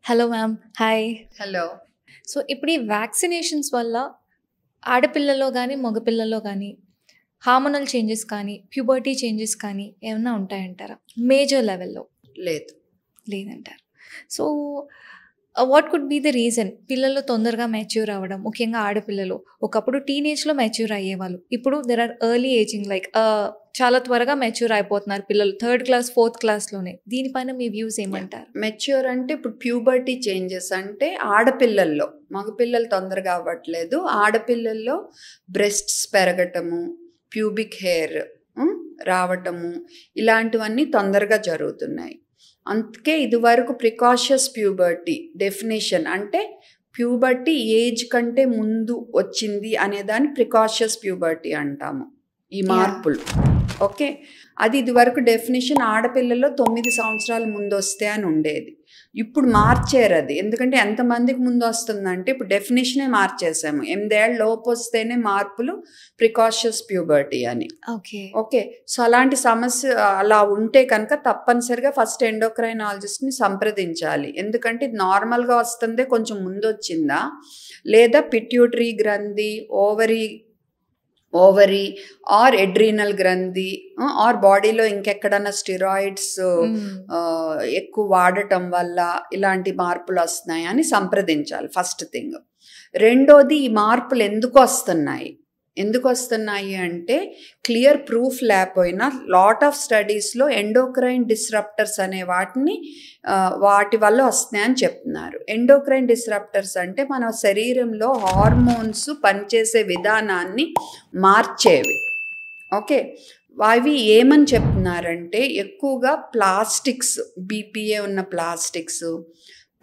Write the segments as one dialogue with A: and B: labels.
A: Hello ma'am. Hi.
B: Hello.
A: So ఇప్పుడు ఈ vaccinations వల్ల ఆడపిల్లలో గానీ, మగపిల్లలో గానీ హార్మోనల్ చేంజెస్ కానీ, ప్యూబర్టీ చేంజెస్ కానీ ఏమన్నా ఉంటాయంటారా? మేజర్ లెవెల్‌లో
B: లేదు.
A: లేదంటారు. So what could be the reason? పిల్లలు తొందరగా మెచ్యూర్ అవ్వడం, ముఖ్యంగా ఆడపిల్లలు. ఒకప్పుడు టీనేజ్‌లో మెచ్యూర్ అయ్యేవాళ్ళు. ఇప్పుడు there are early ageing like చాలా త్వరగా మెచ్యూర్ అయిపోతున్నారు పిల్లలు. 3rd class, 4th క్లాస్‌లోనే. దీనిపైన మీ వ్యూస్ ఏమంటారు?
B: మెచ్యూర్ అంటే ఇప్పుడు ప్యూబర్టీ చేంజెస్ అంటే ఆడపిల్లల్లో, మగపిల్లలు తొందరగా అవ్వట్లేదు. ఆడపిల్లల్లో బ్రెస్ట్స్ పెరగటము, ప్యూబిక్ హెయిర్ రావటము, ఇలాంటివన్నీ తొందరగా జరుగుతున్నాయి. అందుకే ఇదివరకు ప్రికాషియస్ ప్యూబర్టీ డెఫినేషన్ అంటే ప్యూబర్టీ ఏజ్ కంటే ముందు వచ్చింది అనేదాన్ని ప్రికాషియస్ ప్యూబర్టీ అంటాము. ఈ మార్పులు ఓకే. అది ఇదివరకు డెఫినేషన్ ఆడపిల్లల్లో 9 సంవత్సరాల ముందు వస్తే అని ఉండేది. ఇప్పుడు మార్చారు అది. ఎందుకంటే ఎంతమందికి ముందు వస్తుందంటే ఇప్పుడు డెఫినేషనే మార్చేసాము. 8 ఏళ్ళ లోపు వస్తేనే మార్పులు ప్రికాషియస్ ప్యూబర్టీ అని.
A: ఓకే.
B: ఓకే. సో అలాంటి సమస్య అలా ఉంటే కనుక తప్పనిసరిగా ఫస్ట్ ఎండోక్రైనాలజిస్ట్ని సంప్రదించాలి. ఎందుకంటే ఇది నార్మల్గా వస్తుందే కొంచెం ముందు వచ్చిందా, లేదా పిట్యూటరీ గ్రంథి, ఓవరీ ఆర్ ఎడ్రీనల్ గ్రంథి ఆర్ బాడీలో ఇంకెక్కడన్నా స్టిరాయిడ్స్ ఎక్కువ వాడటం వల్ల ఇలాంటి మార్పులు వస్తున్నాయి అని సంప్రదించాలి ఫస్ట్ థింగ్. రెండోది, ఈ మార్పులు ఎందుకు వస్తున్నాయి అంటే క్లియర్ ప్రూఫ్ లేకపోయినా లాట్ ఆఫ్ స్టడీస్లో ఎండోక్రైన్ డిస్రప్టర్స్ అనే వాటి వల్ల వస్తున్నాయని చెప్తున్నారు. ఎండోక్రైన్ డిస్రప్టర్స్ అంటే మన శరీరంలో హార్మోన్స్ పనిచేసే విధానాన్ని మార్చేవి. ఓకే. అవి ఏమని చెప్తున్నారంటే ఎక్కువగా ప్లాస్టిక్స్, బీపీఏ ఉన్న ప్లాస్టిక్స్,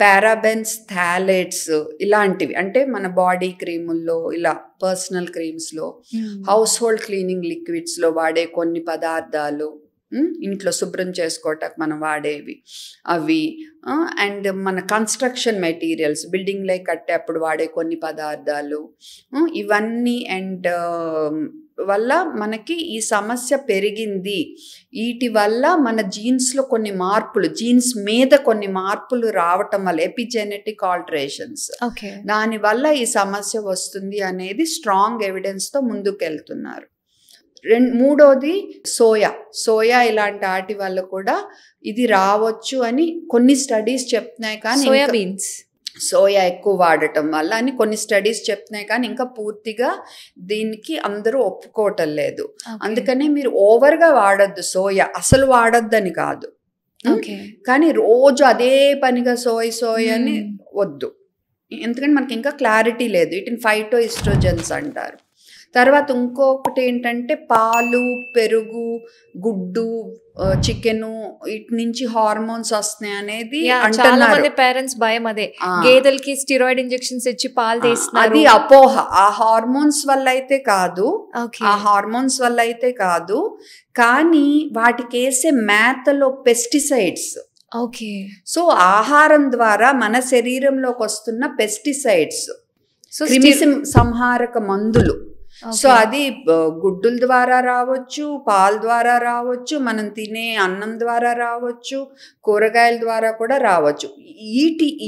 B: పారాబెన్స్, థాలేట్స్ ఇలాంటివి, అంటే మన బాడీ క్రీముల్లో, ఇలా పర్సనల్ క్రీమ్స్లో, హౌస్ హోల్డ్ క్లీనింగ్ లిక్విడ్స్లో వాడే కొన్ని పదార్థాలు, ఇంట్లో శుభ్రం చేసుకోవటానికి మనం వాడేవి అవి, అండ్ మన కన్స్ట్రక్షన్ మెటీరియల్స్, బిల్డింగ్లే కట్టేప్పుడు వాడే కొన్ని పదార్థాలు, ఇవన్నీ అండ్ వల్ల మనకి ఈ సమస్య పెరిగింది. వీటి వల్ల మన జీన్స్లో కొన్ని మార్పులు, జీన్స్ మీద కొన్ని మార్పులు రావటం వల్ల ఎపిజెనెటిక్ ఆల్టరేషన్స్, దానివల్ల ఈ సమస్య వస్తుంది అనేది స్ట్రాంగ్ ఎవిడెన్స్తో ముందుకెళ్తున్నారు. మూడోది సోయా ఇలాంటి వాటి వల్ల కూడా ఇది రావచ్చు అని కొన్ని స్టడీస్ చెప్తున్నాయి. కానీ సోయా ఎక్కువ వాడటం వల్ల అని కొన్ని స్టడీస్ చెప్తున్నాయి, కానీ ఇంకా పూర్తిగా దీనికి అందరూ ఒప్పుకోవటం లేదు. అందుకనే మీరు ఓవర్గా వాడద్దు సోయా, అసలు వాడద్దని కాదు, కానీ రోజు అదే పనిగా సోయా అని వద్దు. ఎందుకంటే మనకి ఇంకా క్లారిటీ లేదు. వీటిని ఫైటోఎస్ట్రోజన్స్ అంటారు. తర్వాత ఇంకొకటి ఏంటంటే పాలు, పెరుగు, గుడ్డు, చికెను, వీటి నుంచి హార్మోన్స్ వస్తున్నాయి అనేది
A: అంటున్నారు. పేరెంట్స్ భయం అదే, గేదెలకి స్టిరాయిడ్ ఇంజెక్షన్స్ ఇచ్చి పాలు తీస్తున్నారు.
B: అది అపోహ. ఆ హార్మోన్స్ వల్ల అయితే కాదు, కానీ వాటికి వేసే మేతలో పెస్టిసైడ్స్.
A: ఓకే.
B: సో ఆహారం ద్వారా మన శరీరంలోకి వస్తున్న పెస్టిసైడ్స్, క్రిమి సంహారక మందులు. సో అది గుడ్డుల ద్వారా రావచ్చు, పాల ద్వారా రావచ్చు, మనం తినే అన్నం ద్వారా రావచ్చు, కూరగాయల ద్వారా కూడా రావచ్చు.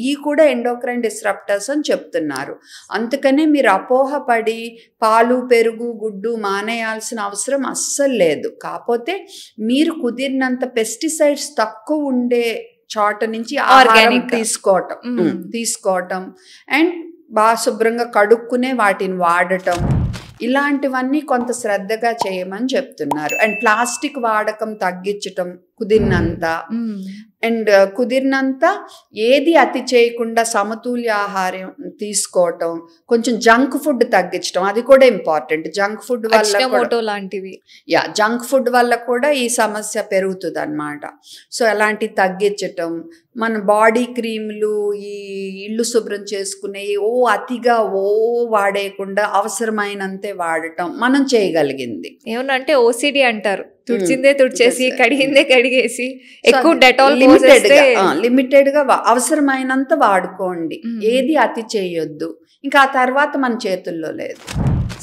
B: ఈ కూడా ఎండోక్రైన్ డిస్రప్టర్స్ అని చెప్తున్నారు. అందుకనే మీరు అపోహపడి పాలు, పెరుగు, గుడ్డు మానేయాల్సిన అవసరం అస్సలు లేదు. కాకపోతే మీరు కుదిరినంత పెస్టిసైడ్స్ తక్కువ ఉండే చోట నుంచి ఆర్గానిక్ తీసుకోవటం అండ్ బాగా శుభ్రంగా కడుక్కునే వాటిని వాడటం, ఇలాంటివన్నీ కొంత శ్రద్ధగా చేయమని చెప్తున్నారు. అండ్ ప్లాస్టిక్ వాడకం తగ్గించటం కుదిరినంత ఏది అతి చేయకుండా సమతుల్య ఆహారం తీసుకోవటం, కొంచెం జంక్ ఫుడ్ తగ్గించడం, అది కూడా ఇంపార్టెంట్. జంక్ ఫుడ్ వల్ల కూడా ఈ సమస్య పెరుగుతుంది అన్నమాట. సో అలాంటివి తగ్గించటం, మన బాడీ క్రీములు, ఈ ఇల్లు శుభ్రం చేసుకునే అతిగా వాడేయకుండా అవసరమైనంతే వాడటం మనం చేయగలిగింది.
A: ఏమనంటే ఓసిడి అంటారు, తుడిచిందే తుడిచేసి కడిగిందే కడిగేసి ఎక్కువ డెటాల్
B: లిమిటెడ్ గా అవసరమైనంత వాడుకోండి, ఏది అతి చేయొద్దు. ఇంకా ఆ తర్వాత మన చేతుల్లో లేదు.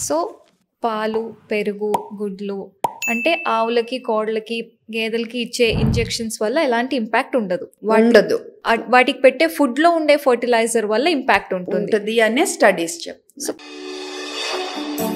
A: సో పాలు, పెరుగు, గుడ్లు అంటే ఆవులకి, కోళ్ళకి, గేదెలకి ఇచ్చే ఇంజెక్షన్స్ వల్ల ఎలాంటి ఇంపాక్ట్ ఉండదు.
B: ఉండదు.
A: వాటికి పెట్టే ఫుడ్లో ఉండే ఫర్టిలైజర్ వల్ల ఇంపాక్ట్ ఉంటుంది
B: అనే స్టడీస్ చెప్తాయి.